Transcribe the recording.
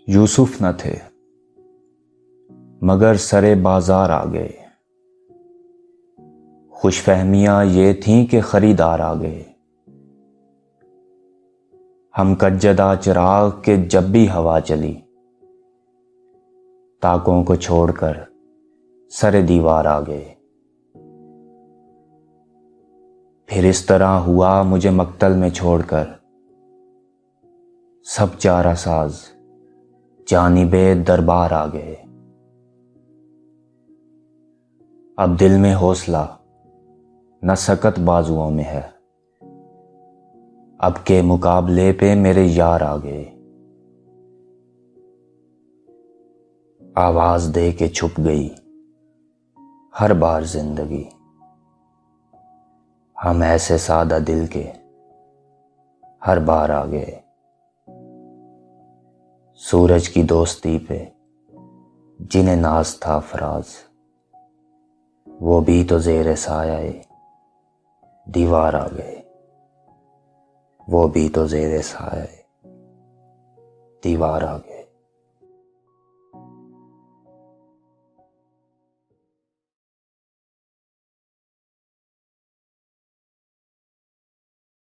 یوسف نہ تھے مگر سرے بازار آ گئے، خوش فہمیاں یہ تھیں کہ خریدار آ گئے۔ ہم کجدا چراغ کے جب بھی ہوا چلی، تاکوں کو چھوڑ کر سرے دیوار آ گئے۔ پھر اس طرح ہوا مجھے مقتل میں چھوڑ کر، سب چارہ ساز جانب دربار آ گئے۔ اب دل میں حوصلہ نہ سکت بازوؤں میں ہے، اب کے مقابلے پہ میرے یار آ گئے۔ آواز دے کے چھپ گئی ہر بار زندگی، ہم ایسے سادہ دل کے ہر بار آ گئے۔ سورج کی دوستی پہ جنہیں ناز تھا فراز، وہ بھی تو زیر سایہ دیوار آ گئے، وہ بھی تو زیر سایہ دیوار آ گئے۔